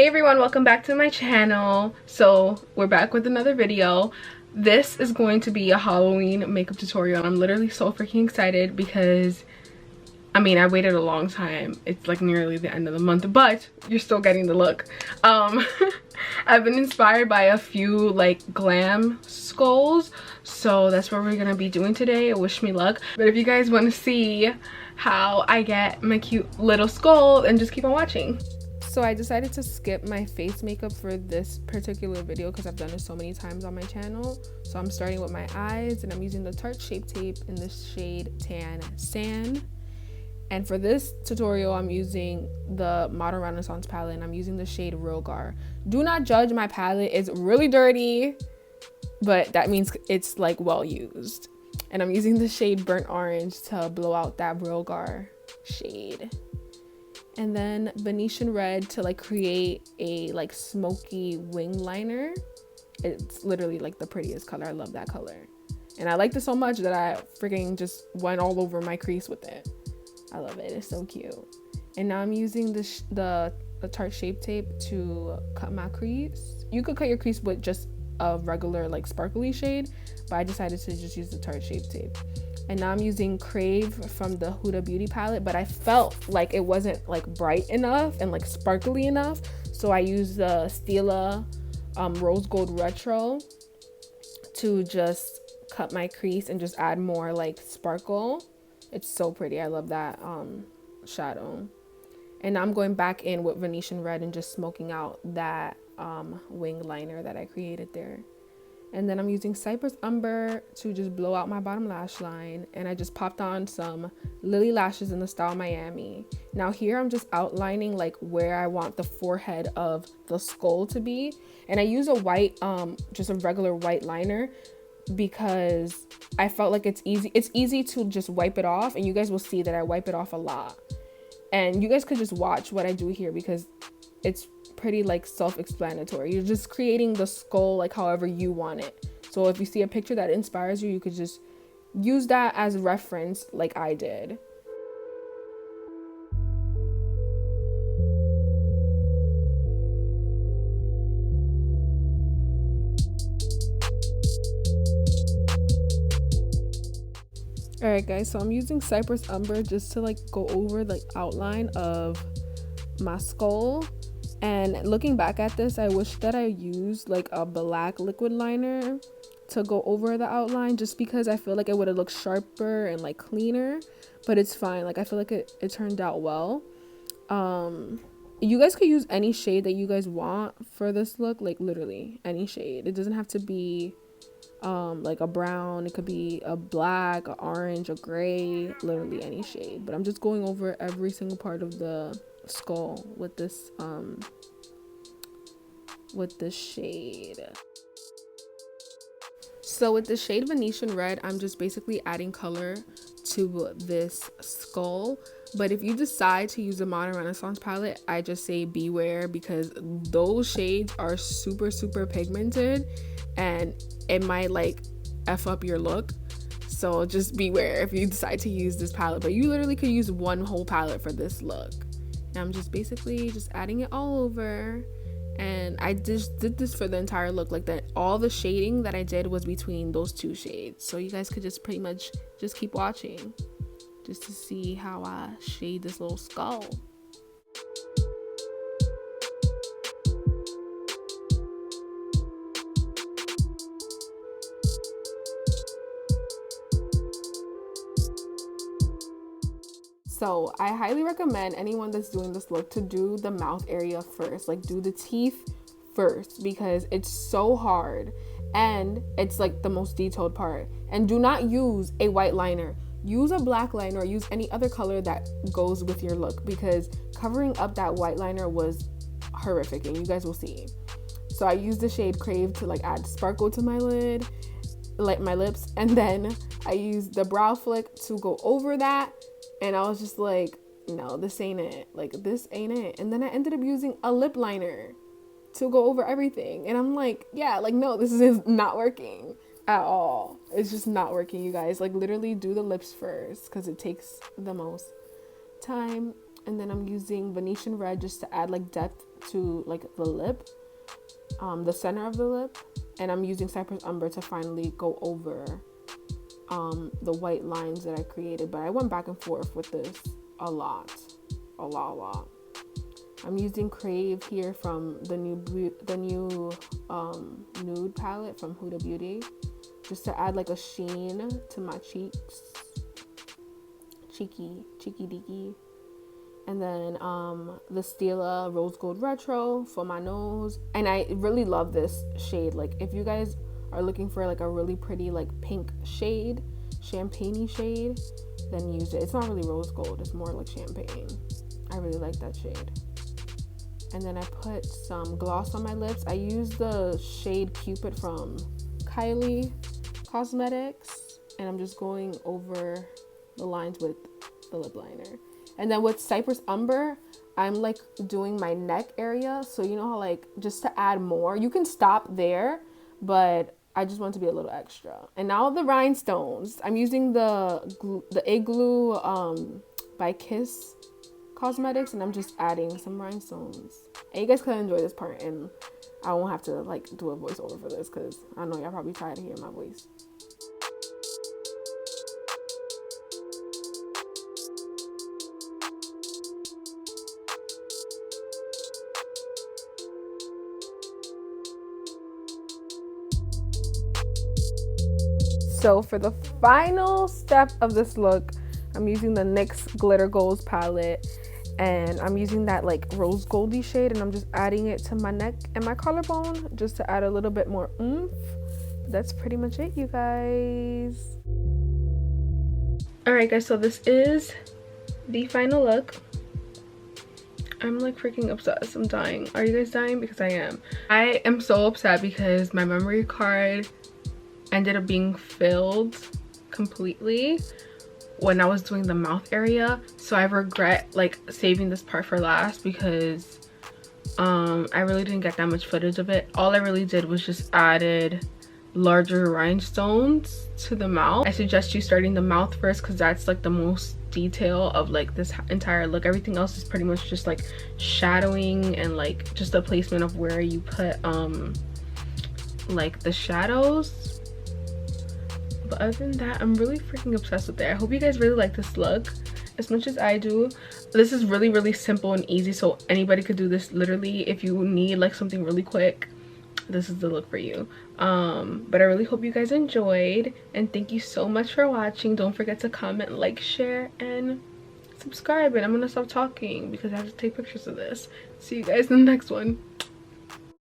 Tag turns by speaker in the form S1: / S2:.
S1: Hey everyone, welcome back to my channel. So we're back with another video. This is going to be a Halloween makeup tutorial. I'm literally so freaking excited because I waited a long time. It's like nearly the end of the month, but you're still getting the look. I've been inspired by a few like glam skulls, so that's what we're gonna be doing today. Wish me luck. But if you guys want to see how I get my cute little skull, then just keep on watching. So I decided to skip my face makeup for this particular video because I've done it so many times on my channel. So I'm starting with my eyes, and I'm using the Tarte Shape Tape in the shade Tan Sand. And for this tutorial, I'm using the Modern Renaissance palette, and I'm using the shade Rogar. Do not judge my palette. It's really dirty, but that means it's like well used. And I'm using the shade Burnt Orange to blow out that Rogar shade. And then Venetian Red to like create a like smoky wing liner. It's literally like the prettiest color. I love that color. And I liked it so much that I freaking just went all over my crease with it. I love it. It's so cute. And now I'm using the Tarte Shape Tape to cut my crease. You could cut your crease with just a regular like sparkly shade, but I decided to just use the Tarte Shape Tape. And now I'm using Crave from the Huda Beauty palette, but I felt like it wasn't like bright enough and like sparkly enough. So I used the Stila Rose Gold Retro to just cut my crease and just add more like sparkle. It's so pretty. I love that shadow. And now I'm going back in with Venetian Red and just smoking out that wing liner that I created there. And then I'm using Cypress Umber to just blow out my bottom lash line. And I just popped on some Lily lashes in the style Miami. Now here I'm just outlining like where I want the forehead of the skull to be. And I use a white, just a regular white liner because I felt like it's easy to just wipe it off. And you guys will see that I wipe it off a lot. And you guys could just watch what I do here because it's pretty like self-explanatory. You're just creating the skull like however you want it. So if you see a picture that inspires you, you could just use that as reference like I did. Alright guys, so I'm using Cypress Umber just to like go over the outline of my skull. And looking back at this, I wish that I used like a black liquid liner to go over the outline, just because I feel like it would have looked sharper and like cleaner, but it's fine. Like I feel like it turned out well. You guys could use any shade that you guys want for this look, like literally any shade. It doesn't have to be like a brown. It could be a black, a orange, a gray, literally any shade. But I'm just going over every single part of the skull with this shade. So with the shade Venetian Red, I'm just basically adding color to this skull. But if you decide to use a Modern Renaissance palette, I just say beware, because those shades are super pigmented and it might like F up your look. So just beware if you decide to use this palette. But you literally could use one whole palette for this look. And I'm just basically just adding it all over. And I just did this for the entire look. Like that, all the shading that I did was between those two shades. So you guys could just pretty much just keep watching just to see how I shade this little skull. So I highly recommend anyone that's doing this look to do the mouth area first, like do the teeth first, because it's so hard and it's like the most detailed part. And do not use a white liner. Use a black liner or use any other color that goes with your look, because covering up that white liner was horrific, and you guys will see. So I used the shade Crave to like add sparkle to my lid, like my lips, and then I used the brow flick to go over that. And I was just like, no, this ain't it. Like, this ain't it. And then I ended up using a lip liner to go over everything. And I'm like, yeah, like, no, this is not working at all. It's just not working, you guys. Like, literally do the lips first because it takes the most time. And then I'm using Venetian Red just to add like depth to like the lip, the center of the lip, and I'm using Cypress Umber to finally go over the white lines that I created. But I went back and forth with this a lot. I'm using Crave here from the new nude palette from Huda Beauty, just to add like a sheen to my cheeks, cheeky deeky. And then the Stila Rose Gold Retro for my nose. And I really love this shade. Like if you guys are looking for like a really pretty like pink shade, champagne-y shade, then use it. It's not really rose gold, it's more like champagne. I really like that shade. And then I put some gloss on my lips. I use the shade Cupid from Kylie Cosmetics, and I'm just going over the lines with the lip liner. And then with Cypress Umber, I'm like doing my neck area. So you know how like just to add more, you can stop there, but I just want to be a little extra. And now the rhinestones. I'm using the Igloo by Kiss Cosmetics, and I'm just adding some rhinestones. And you guys can enjoy this part, and I won't have to like do a voiceover for this because I know y'all probably tired of hearing my voice. So for the final step of this look, I'm using the NYX Glitter Goals palette, and I'm using that like rose goldy shade, and I'm just adding it to my neck and my collarbone just to add a little bit more oomph. That's pretty much it, you guys. Alright guys, so this is the final look. I'm like freaking obsessed. I'm dying. Are you guys dying? Because I am. I am so upset because my memory card ended up being filled completely when I was doing the mouth area. So I regret like saving this part for last because I really didn't get that much footage of it. All I really did was just added larger rhinestones to the mouth. I suggest you starting the mouth first because that's like the most detail of like this entire look. Everything else is pretty much just like shadowing and like just the placement of where you put like the shadows. But other than that, I'm really freaking obsessed with it. I hope you guys really like this look as much as I do. This is really simple and easy, so anybody could do this. Literally, if you need like something really quick, this is the look for you. But I really hope you guys enjoyed, and thank you so much for watching. Don't forget to comment, like, share, and subscribe. And I'm gonna stop talking because I have to take pictures of this. See you guys in the next one.